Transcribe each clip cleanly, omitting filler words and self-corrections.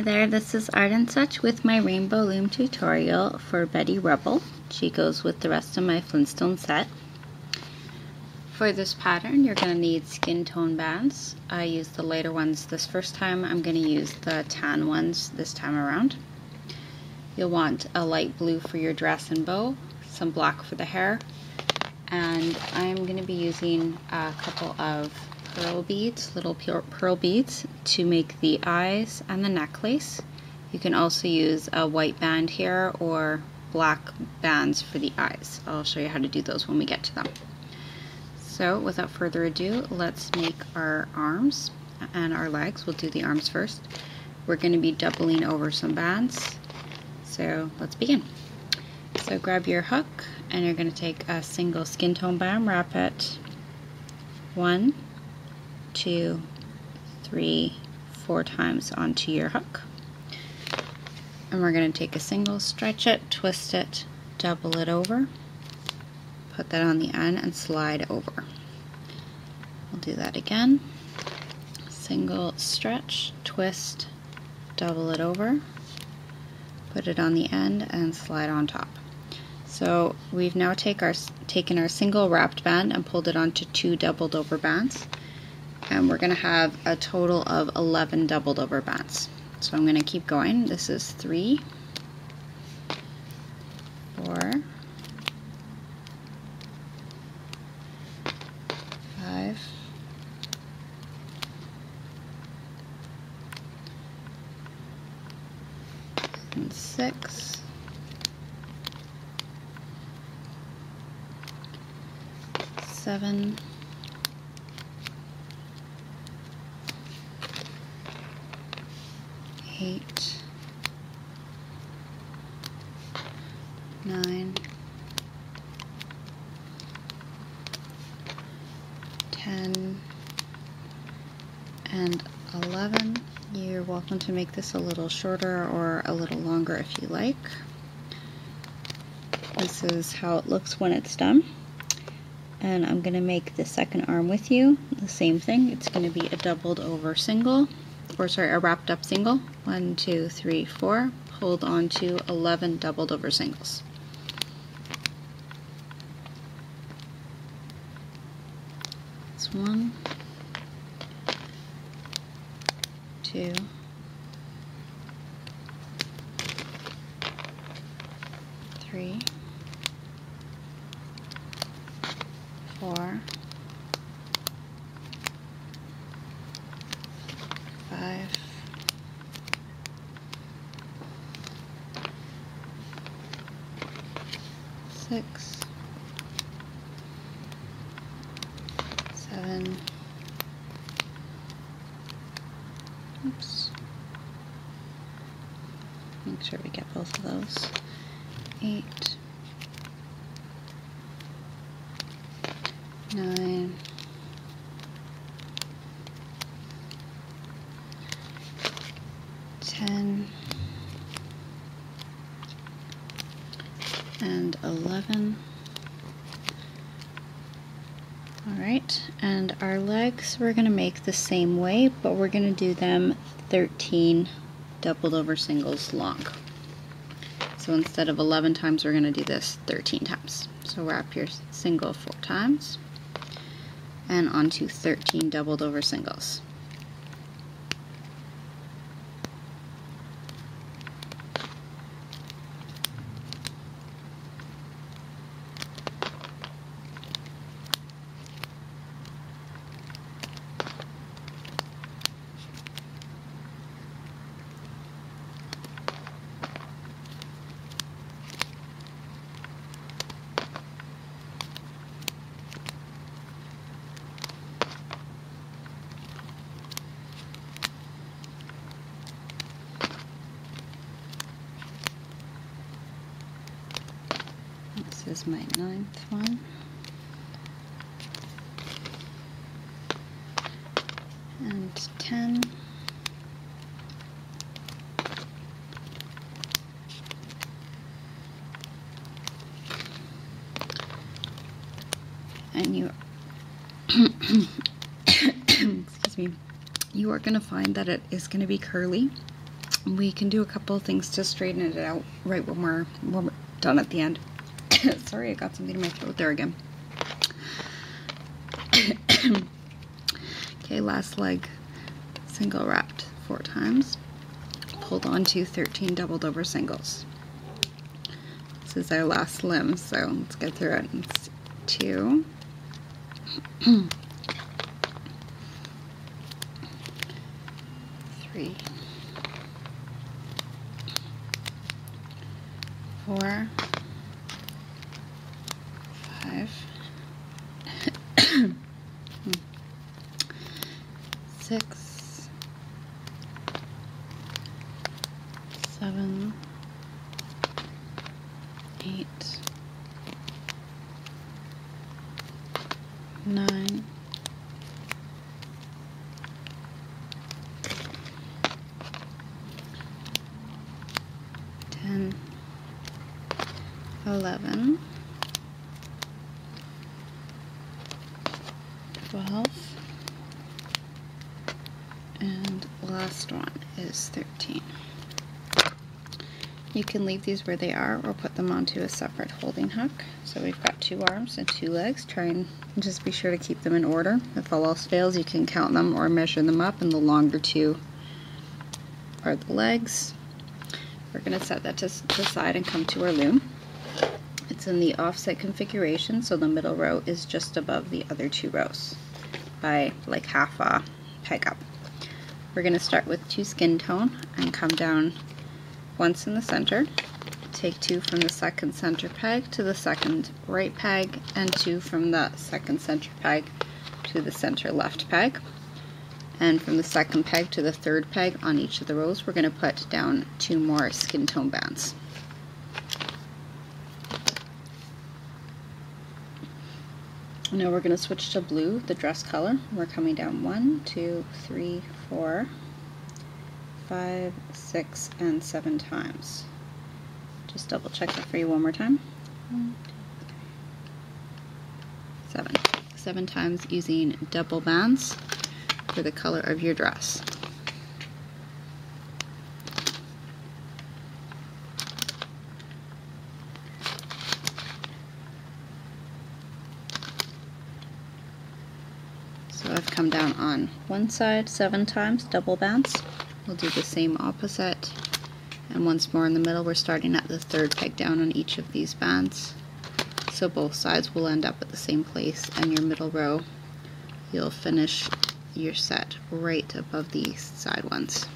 Hi there, this is Art and Such with my Rainbow Loom tutorial for Betty Rubble. She goes with the rest of my Flintstone set. For this pattern, you're going to need skin tone bands. I used the lighter ones this first time. I'm going to use the tan ones this time around. You'll want a light blue for your dress and bow, some black for the hair, and I'm going to be using a couple of pearl beads, little pearl beads, to make the eyes and the necklace. You can also use a white band here or black bands for the eyes. I'll show you how to do those when we get to them. So without further ado, let's make our arms and our legs. We'll do the arms first. We're going to be doubling over some bands. So let's begin. So grab your hook and you're going to take a single skin tone band, wrap it 1, 2, 3, 4 times onto your hook. And we're going to take a single, stretch it, twist it, double it over, put that on the end and slide over. We'll do that again. Single, stretch, twist, double it over, put it on the end and slide on top. So we've now taken our single wrapped band and pulled it onto 2 doubled over bands. And we're going to have a total of 11 doubled over bands. So I'm going to keep going. This is 3, 4, 5, 6, 7, 8, 9, 10, and 11. You're welcome to make this a little shorter or a little longer if you like. This is how it looks when it's done. And I'm going to make the second arm with you. The same thing. It's going to be a doubled over single. A wrapped up single. 1, 2, 3, 4. Hold on to 11 doubled over singles. That's 1, 2, 3, 4, 5, 6, 7, oops, make sure we get both of those, 8, 9, 10, and 11. Alright, and our legs we're going to make the same way, but we're going to do them 13 doubled over singles long. So instead of 11 times, we're going to do this 13 times. So wrap your single 4 times and onto 13 doubled over singles. This is my 9th one. And 10. And you excuse me, you are going to find that it is going to be curly. we can do a couple of things to straighten it out right when we're done at the end. Sorry, I got something in my throat there again. Okay, last leg single wrapped 4 times, pulled onto 13 doubled over singles. This is our last limb, so let's get through it. It's 2, 3, 4, 5, 6, 7, 8, 9, 10, 11, 12, and the last one is 13. You can leave these where they are or put them onto a separate holding hook. So we've got 2 arms and 2 legs. Try and just be sure to keep them in order. If all else fails, you can count them or measure them up, and the longer 2 are the legs. We're going to set that to the side and come to our loom. It's in the offset configuration, so the middle row is just above the other 2 rows by like half a peg up. We're going to start with 2 skin tone and come down once in the center. Take 2 from the second center peg to the second right peg, and 2 from the second center peg to the center left peg. And from the second peg to the third peg on each of the rows, we're going to put down 2 more skin tone bands. Now we're going to switch to blue, the dress color. We're coming down 1, 2, 3, 4, 5, 6, and 7 times. Just double check that for you one more time. 1, 2, 3, 7. 7 times using double bands for the color of your dress. So I've come down on one side 7 times, double bands. We'll do the same opposite, and once more in the middle. We're starting at the third peg down on each of these bands, so both sides will end up at the same place, and your middle row, you'll finish your set right above the side ones.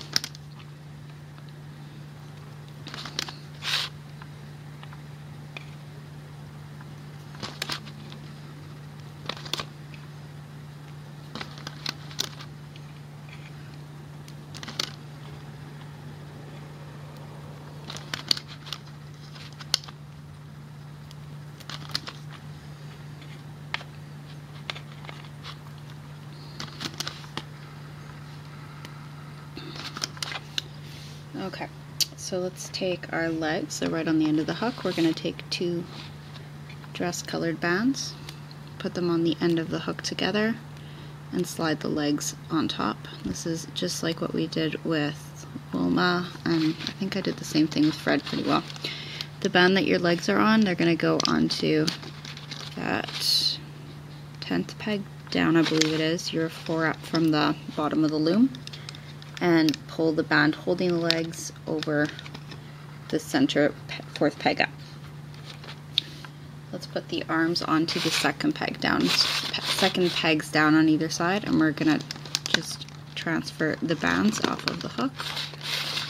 Okay, so let's take our legs. So right on the end of the hook, we're going to take 2 dress colored bands, put them on the end of the hook together, and slide the legs on top. This is just like what we did with Wilma, and I think I did the same thing with Fred pretty well. The band that your legs are on, they're going to go onto that 10th peg down, I believe it is. You're 4 up from the bottom of the loom, and pull the band holding the legs over the center 4th peg up. Let's put the arms onto the second peg down, second pegs down on either side, and we're gonna just transfer the bands off of the hook.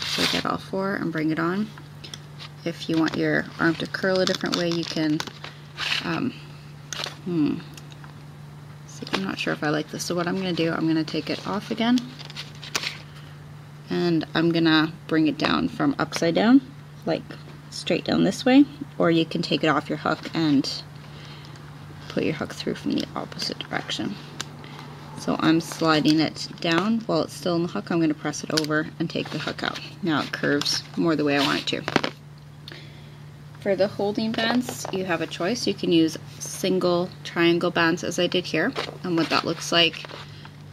So get all 4 and bring it on. If you want your arm to curl a different way, you can, see, I'm not sure if I like this. So what I'm gonna do, I'm gonna take it off again, and I'm gonna bring it down from upside down, like straight down this way, or you can take it off your hook and put your hook through from the opposite direction. So I'm sliding it down while it's still in the hook. I'm going to press it over and take the hook out. Now it curves more the way I want it to. For the holding bands, you have a choice. You can use single triangle bands as I did here, and what that looks like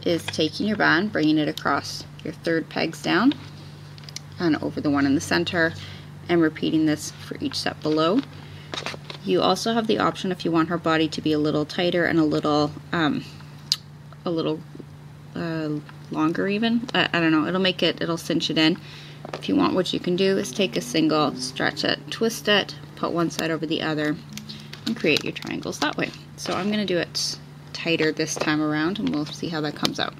is taking your band, bringing it across your 3rd pegs down, and over the one in the center, and repeating this for each set below. You also have the option, if you want her body to be a little tighter and a little longer even, I don't know, it'll cinch it in. If you want, what you can do is take a single, stretch it, twist it, put one side over the other, and create your triangles that way. So I'm going to do it tighter this time around, and we'll see how that comes out.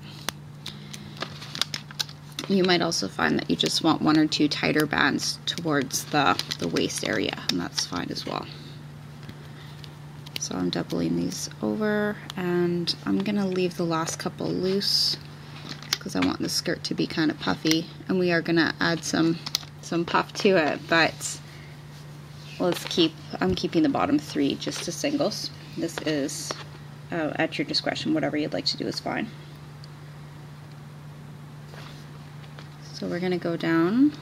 You might also find that you just want one or two tighter bands towards the waist area, and that's fine as well. So I'm doubling these over, and I'm going to leave the last couple loose because I want the skirt to be kind of puffy, and we are going to add some puff to it, but I'm keeping the bottom three just as singles. This is at your discretion, whatever you'd like to do is fine. So we're going to go down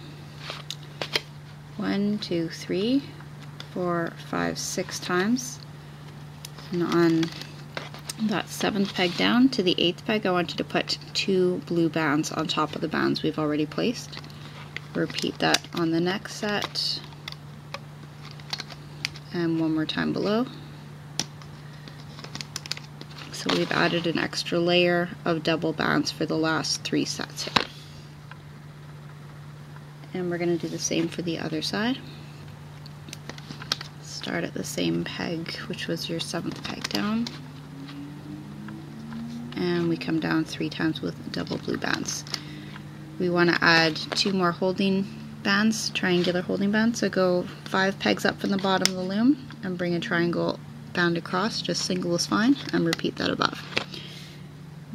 1, 2, 3, 4, 5, 6 times, and on that 7th peg down to the 8th peg, I want you to put 2 blue bands on top of the bands we've already placed. Repeat that on the next set, and one more time below. So we've added an extra layer of double bands for the last 3 sets here. And we're going to do the same for the other side. Start at the same peg, which was your 7th peg down. And we come down 3 times with double blue bands. We want to add 2 more holding bands, triangular holding bands. So go 5 pegs up from the bottom of the loom and bring a triangle band across, just single is fine, and repeat that above.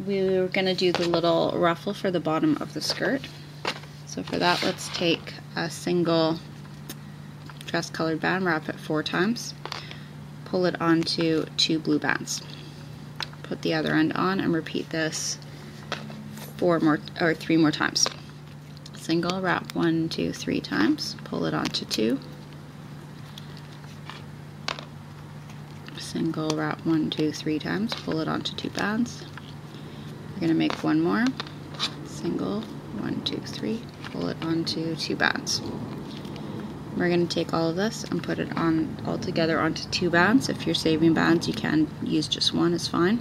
We're going to do the little ruffle for the bottom of the skirt. So for that, let's take a single dress colored band, wrap it 4 times, pull it onto 2 blue bands. Put the other end on and repeat this 3 more times. Single, wrap 1, 2, 3 times, pull it onto 2. Single, wrap 1, 2, 3 times, pull it onto 2 bands. We're going to make one more. Single, 1, 2, 3, pull it onto 2 bands. We're going to take all of this and put it on all together onto 2 bands. If you're saving bands, you can use just one, it's fine.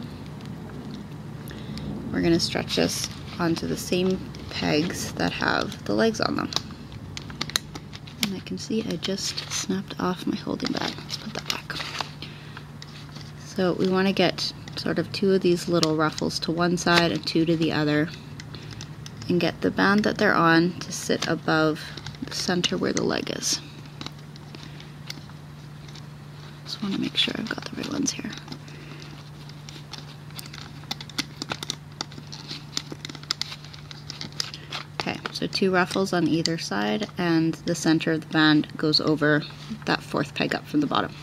We're going to stretch this onto the same pegs that have the legs on them. And I can see I just snapped off my holding band. Let's put that back. So we want to get sort of 2 of these little ruffles to one side and 2 to the other, and get the band that they're on to sit above the center where the leg is. Just want to make sure I've got the right ones here. Okay, so 2 ruffles on either side, and the center of the band goes over that 4th peg up from the bottom.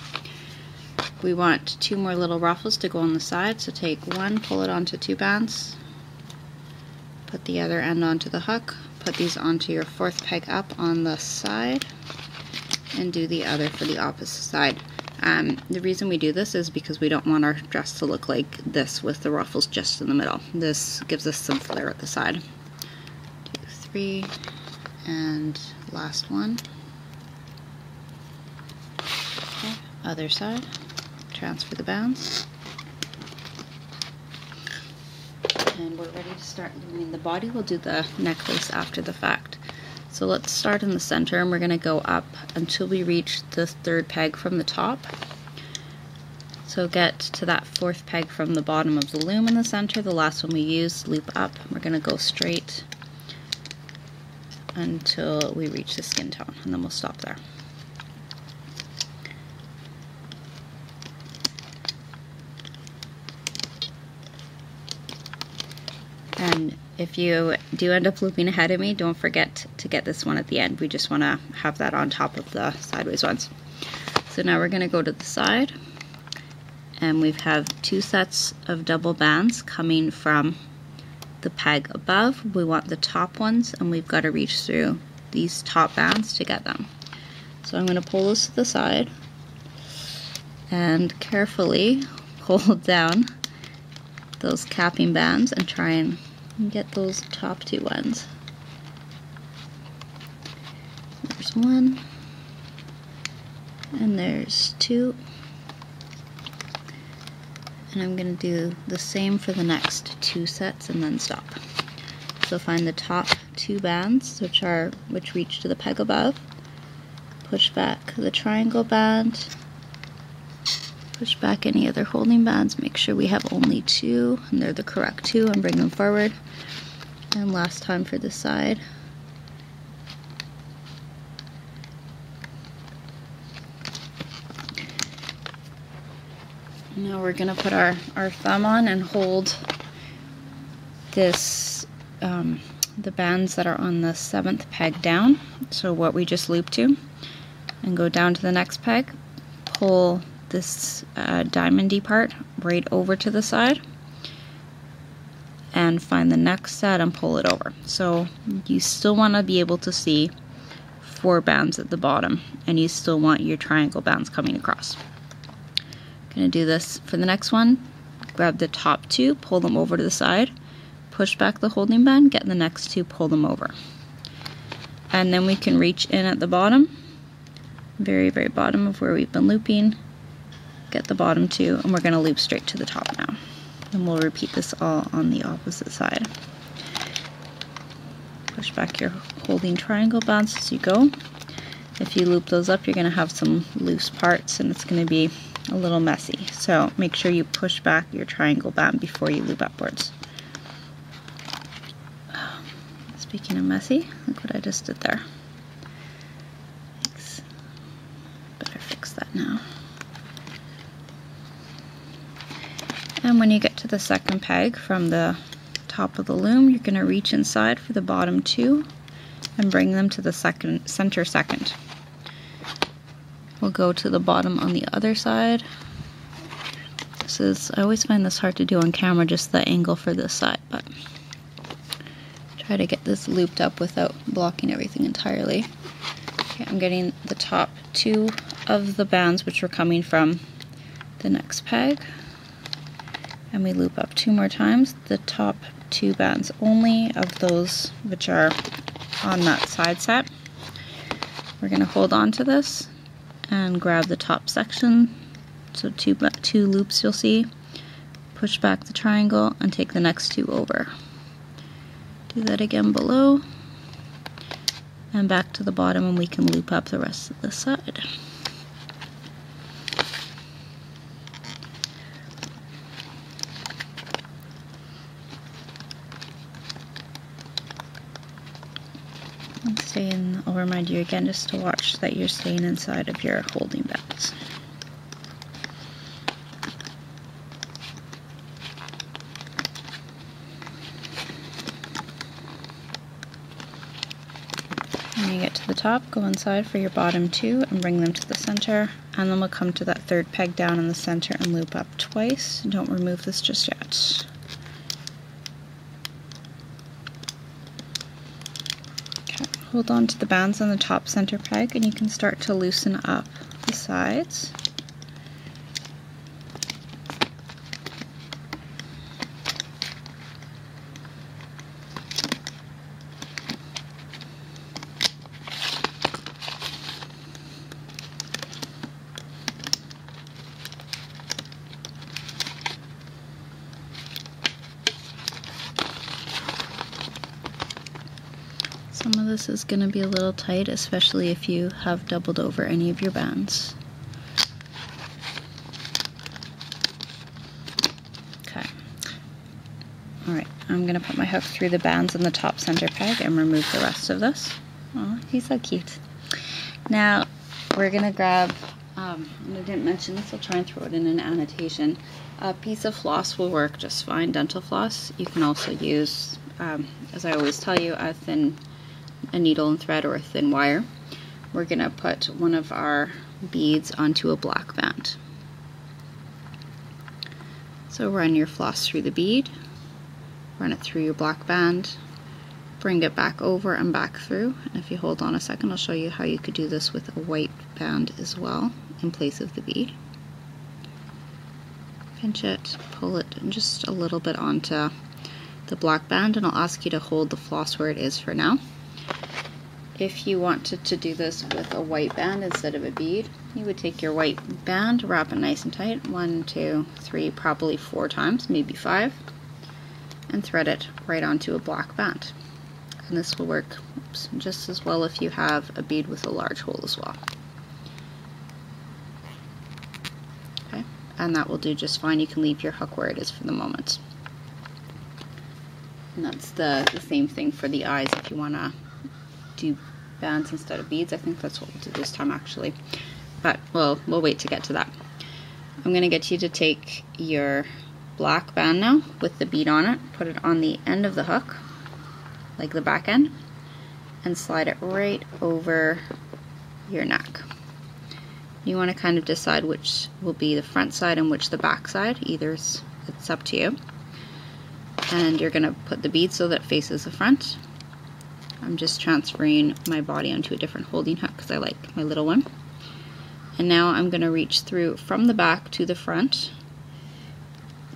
We want 2 more little ruffles to go on the side, so take one, pull it onto 2 bands, put the other end onto the hook, put these onto your 4th peg up on the side, and do the other for the opposite side. The reason we do this is because we don't want our dress to look like this with the ruffles just in the middle. This gives us some flare at the side. 2, 3, and last one. Okay, other side. Transfer the bands. And we're ready to start looming the body. We'll do the necklace after the fact. So let's start in the center, and we're going to go up until we reach the 3rd peg from the top. So get to that 4th peg from the bottom of the loom in the center, the last one we used, loop up. We're going to go straight until we reach the skin tone, and then we'll stop there. And if you do end up looping ahead of me, don't forget to get this one at the end. We just want to have that on top of the sideways ones. So now we're going to go to the side, and we have 2 sets of double bands coming from the peg above. We want the top ones, and we've got to reach through these top bands to get them. So I'm going to pull this to the side and carefully hold down those capping bands and try and get those top 2 ones. There's one, and there's two, and I'm going to do the same for the next 2 sets and then stop. So find the top 2 bands which reach to the peg above, push back the triangle band, push back any other holding bands, make sure we have only 2 and they're the correct 2, and bring them forward. And last time for this side. Now we're going to put our thumb on and hold this, the bands that are on the 7th peg down, so what we just looped to, and go down to the next peg, pull this diamondy part right over to the side, and find the next set and pull it over. So you still want to be able to see 4 bands at the bottom, and you still want your triangle bands coming across. Gonna do this for the next one. Grab the top 2, pull them over to the side, push back the holding band, get the next 2, pull them over. And then we can reach in at the bottom, very, very bottom of where we've been looping, get the bottom 2, and we're gonna loop straight to the top now. And we'll repeat this all on the opposite side. Push back your holding triangle bands as you go. If you loop those up, you're gonna have some loose parts and it's gonna be a little messy. So make sure you push back your triangle band before you loop upwards. Speaking of messy, look what I just did there. Thanks. Better fix that now. And when you get to the 2nd peg from the top of the loom, you're going to reach inside for the bottom 2 and bring them to the center second. We'll go to the bottom on the other side. I always find this hard to do on camera, just the angle for this side, but try to get this looped up without blocking everything entirely. Okay, I'm getting the top 2 of the bands which were coming from the next peg, and we loop up 2 more times, the top 2 bands only of those which are on that side set. We're going to hold on to this and grab the top section, so two loops you'll see, push back the triangle and take the next 2 over. Do that again below and back to the bottom, and we can loop up the rest of the side. I'll remind you again just to watch that you're staying inside of your holding bands. When you get to the top, go inside for your bottom 2 and bring them to the center, and then we'll come to that 3rd peg down in the center and loop up twice. Don't remove this just yet. Hold on to the bands on the top center peg and you can start to loosen up the sides. Some of this is going to be a little tight, especially if you have doubled over any of your bands. Okay. Alright, I'm going to put my hook through the bands in the top center peg and remove the rest of this. Oh, he's so cute. Now, we're going to grab, and I didn't mention this, I'll try and throw it in an annotation. A piece of floss will work just fine, dental floss. You can also use, as I always tell you, a needle and thread or a thin wire. We're going to put one of our beads onto a black band. So run your floss through the bead, run it through your black band, bring it back over and back through, and if you hold on a second I'll show you how you could do this with a white band as well in place of the bead. Pinch it, pull it just a little bit onto the black band, and I'll ask you to hold the floss where it is for now. if you wanted to do this with a white band instead of a bead, you would take your white band, wrap it nice and tight, 1, 2, 3, probably 4 times, maybe 5, and thread it right onto a black band. And this will work just as well if you have a bead with a large hole as well. Okay, and that will do just fine. You can leave your hook where it is for the moment. And that's the same thing for the eyes if you want to do bands instead of beads. I think that's what we'll do this time actually, but we'll wait to get to that. I'm going to get you to take your black band now with the bead on it, put it on the end of the hook, like the back end, and slide it right over your neck. You want to kind of decide which will be the front side and which the back side. It's up to you. And you're going to put the bead so that it faces the front. I'm just transferring my body onto a different holding hook because I like my little one. And now I'm going to reach through from the back to the front,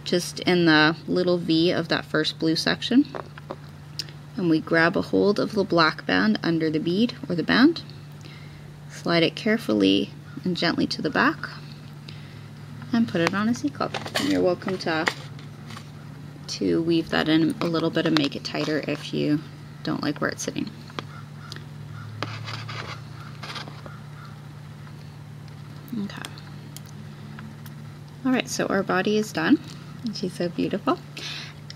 just in the little V of that first blue section. And we grab a hold of the black band under the bead or the band, slide it carefully and gently to the back, and put it on a C-clip. And you're welcome to weave that in a little bit and make it tighter if you don't like where it's sitting. Okay. Alright, so our body is done. She's so beautiful.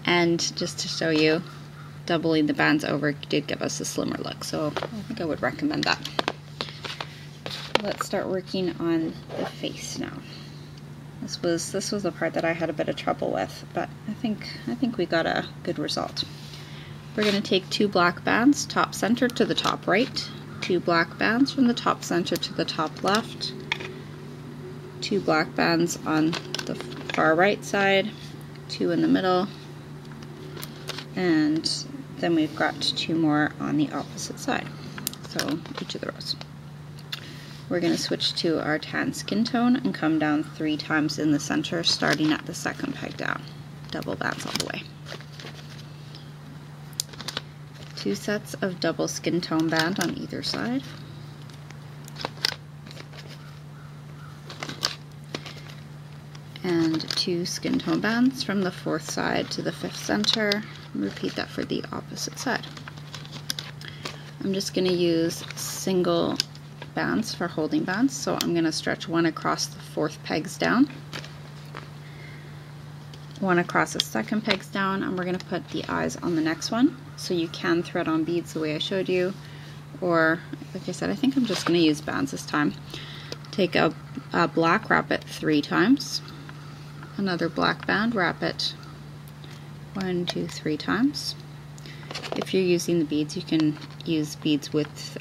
And just to show you, doubling the bands over did give us a slimmer look, so I think I would recommend that. Let's start working on the face now. This was the part that I had a bit of trouble with, but I think we got a good result. We're going to take 2 black bands, top center to the top right, 2 black bands from the top center to the top left, 2 black bands on the far right side, 2 in the middle, and then we've got 2 more on the opposite side, so each of the rows. We're going to switch to our tan skin tone and come down 3 times in the center, starting at the second peg down. Double bands all the way. 2 sets of double skin tone band on either side. And 2 skin tone bands from the 4th side to the 5th center. Repeat that for the opposite side. I'm just going to use single bands for holding bands, so I'm going to stretch 1 across the 4th pegs down, 1 across the 2nd pegs down, and we're going to put the eyes on the next one. So you can thread on beads the way I showed you, or like I said, I think I'm just going to use bands this time. Take a black, wrap it 3 times, another black band, wrap it 1, 2, 3 times. If you're using the beads, you can use beads with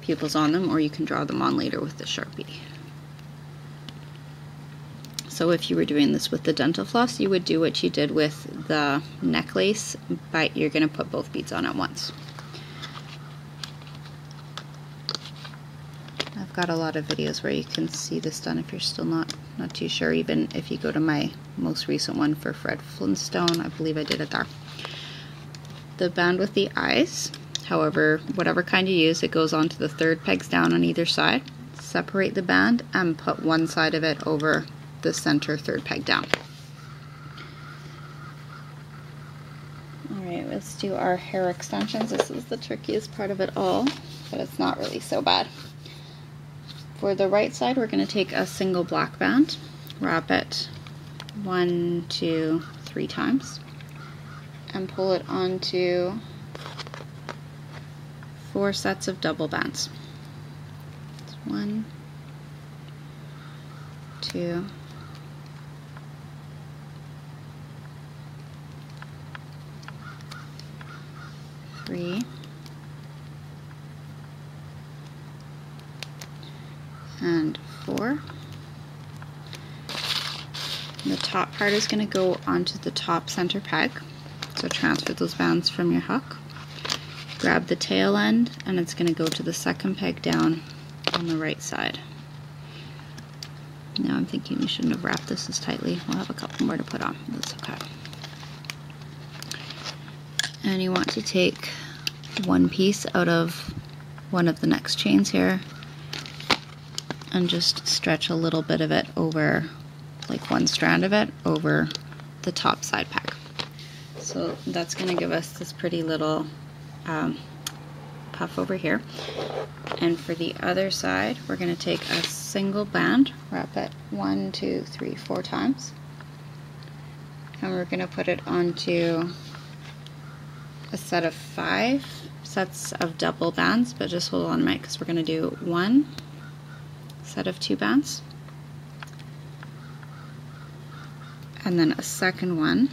pupils on them, or you can draw them on later with the Sharpie. So if you were doing this with the dental floss, you would do what you did with the necklace, but you're going to put both beads on at once. I've got a lot of videos where you can see this done if you're still not too sure, even if you go to my most recent one for Fred Flintstone, I believe I did it there. The band with the eyes, however, whatever kind you use, it goes onto the 3rd pegs down on either side. Separate the band and put one side of it over the center 3rd peg down. Alright, let's do our hair extensions. This is the trickiest part of it all, but it's not really so bad. For the right side, we're going to take a single black band, wrap it 1, 2, 3 times, and pull it onto 4 sets of double bands. 1, 2, 3, and 4. And the top part is going to go onto the top center peg, so transfer those bands from your hook. Grab the tail end, and it's going to go to the 2nd peg down on the right side. Now I'm thinking we shouldn't have wrapped this as tightly. We'll have a couple more to put on. That's okay. And you want to take one piece out of one of the next chains here and just stretch a little bit of it over, like one strand of it over the top side peg. So that's going to give us this pretty little puff over here. And for the other side, we're going to take a single band, wrap it 1, 2, 3, 4 times, and we're going to put it onto a set of 5 sets of double bands, but just hold on a minute because we're going to do 1 set of 2 bands, and then a second one,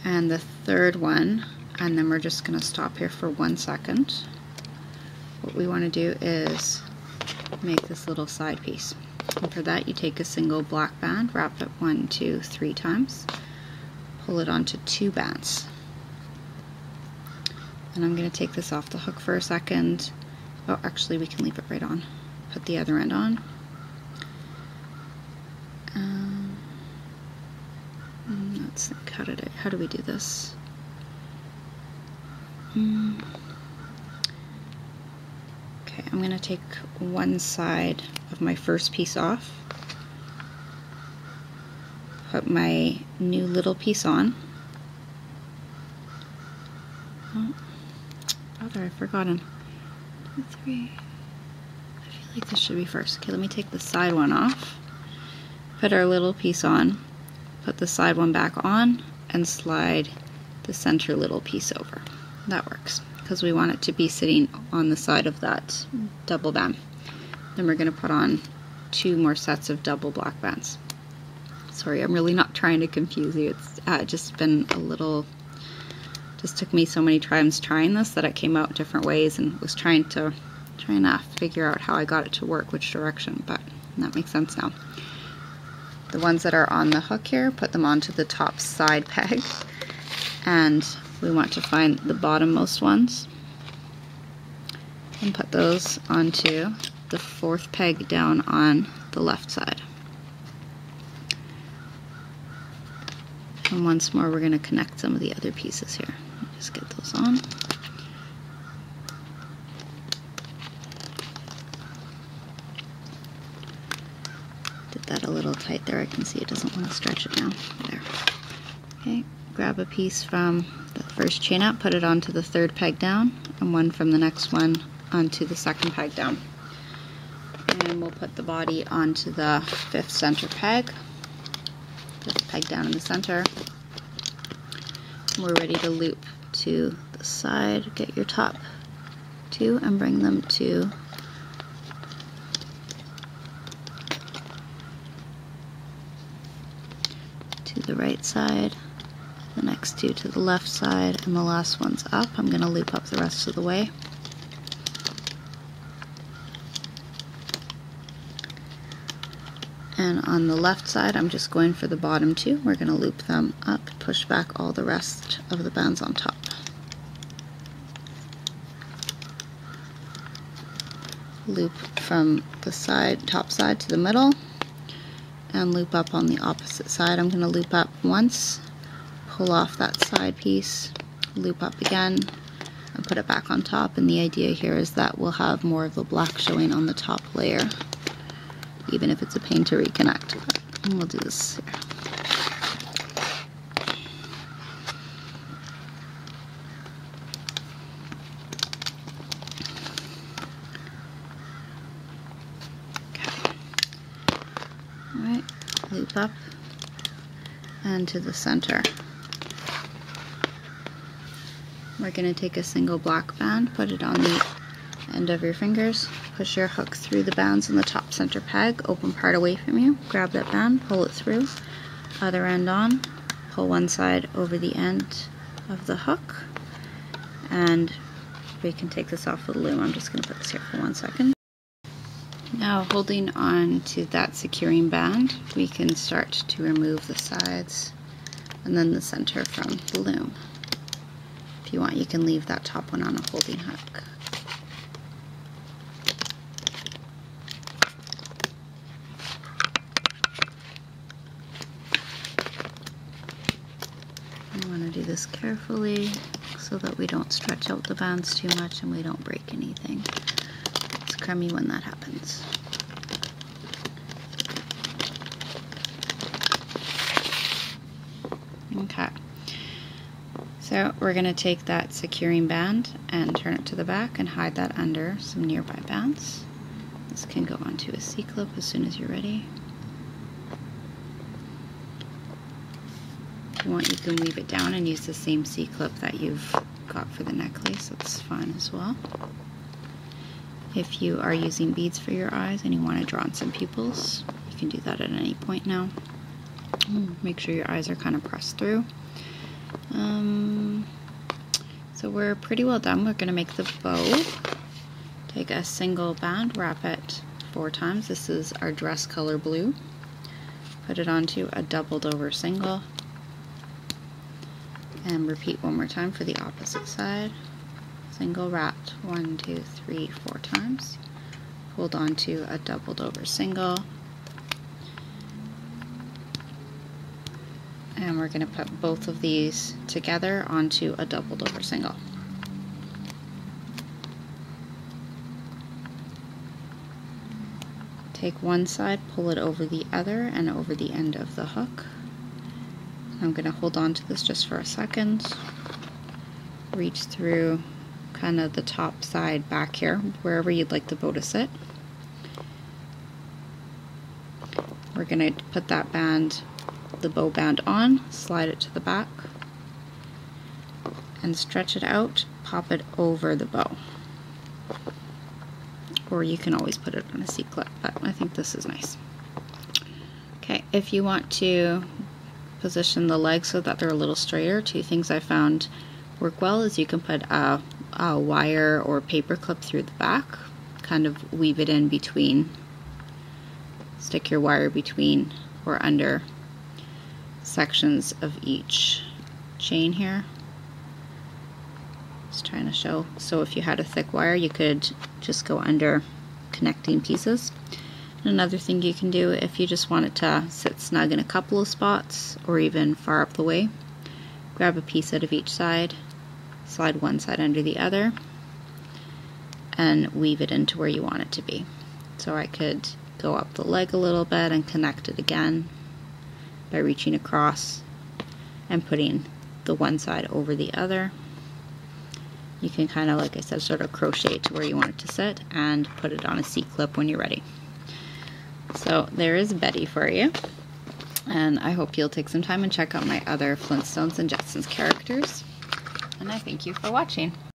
and the third one, and then we're just going to stop here for 1 second. What we want to do is make this little side piece, and for that you take a single black band, wrap it 1, 2, 3 times, pull it onto 2 bands, and I'm going to take this off the hook for a second. Oh, actually we can leave it right on. Put the other end on. Let's think, how do we do this? Okay, I'm going to take one side of my first piece off, put my new little piece on. Oh, there, I've forgotten. 2, 3. I feel like this should be first. Okay, let me take the side one off, put our little piece on, put the side one back on, and slide the center little piece over. That works, because we want it to be sitting on the side of that double band. Then we're going to put on 2 more sets of double black bands. Sorry, I'm really not trying to confuse you. It's just been a little, just took me so many times trying this that it came out different ways, and was trying to figure out how I got it to work, which direction, but that makes sense now. The ones that are on the hook here, put them onto the top side peg, and we want to find the bottommost ones and put those onto the 4th peg down on the left side. And once more, we're going to connect some of the other pieces here. Just get those on. Did that a little tight there. I can see it doesn't want to stretch it now. There. Okay, grab a piece from the first chain up, put it onto the 3rd peg down, and one from the next one onto the 2nd peg down. And we'll put the body onto the 5th center peg. 5th peg down in the center. We're ready to loop to the side. Get your top 2 and bring them to the right side, the next 2 to the left side, and the last one's up. I'm going to loop up the rest of the way. And on the left side, I'm just going for the bottom 2. We're going to loop them up, push back all the rest of the bands on top. Loop from the top side to the middle, and loop up on the opposite side. I'm going to loop up once, pull off that side piece, loop up again, and put it back on top. And the idea here is that we'll have more of the black showing on the top layer, even if it's a pain to reconnect. And we'll do this here. Alright, loop up and to the center. We're going to take a single black band, put it on the end of your fingers, push your hook through the bands in the top center peg, open part away from you, grab that band, pull it through, other end on, pull one side over the end of the hook, and we can take this off with a loom. I'm just going to put this here for 1 second. Now, holding on to that securing band, we can start to remove the sides and then the center from the loom. If you want, you can leave that top one on a holding hook. You want to to do this carefully so that we don't stretch out the bands too much and we don't break anything. It's crummy when that happens. Okay, so we're going to take that securing band and turn it to the back and hide that under some nearby bands. This can go onto a C-clip as soon as you're ready. If you want, you can weave it down and use the same C-clip that you've got for the necklace. That's fine as well. If you are using beads for your eyes and you want to draw on some pupils, you can do that at any point now. Make sure your eyes are kind of pressed through. So we're pretty well done. We're going to make the bow. Take a single band, wrap it 4 times. This is our dress color blue. Put it onto a doubled over single. And repeat one more time for the opposite side. Single wrapped 1, 2, 3, 4 times. Hold on to a doubled over single. And we're going to put both of these together onto a doubled over single. Take one side, pull it over the other and over the end of the hook. I'm going to hold on to this just for a second. Reach through kind of the top side back here, wherever you'd like the bow to sit. We're going to put that band, the bow band on, slide it to the back, and stretch it out, pop it over the bow. Or you can always put it on a C-clip, but I think this is nice. Okay, if you want to position the legs so that they're a little straighter, 2 things I found work well is you can put a wire or paper clip through the back, kind of weave it in between, stick your wire between or under sections of each chain here. Just trying to show. So if you had a thick wire, you could just go under connecting pieces. And another thing you can do if you just want it to sit snug in a couple of spots or even far up the way, grab a piece out of each side, slide one side under the other, and weave it into where you want it to be. So I could go up the leg a little bit and connect it again by reaching across and putting the one side over the other. You can kind of, like I said, sort of crochet it to where you want it to sit and put it on a C-clip when you're ready. So there is Betty for you, and I hope you'll take some time and check out my other Flintstones and Jetsons characters, and I thank you for watching.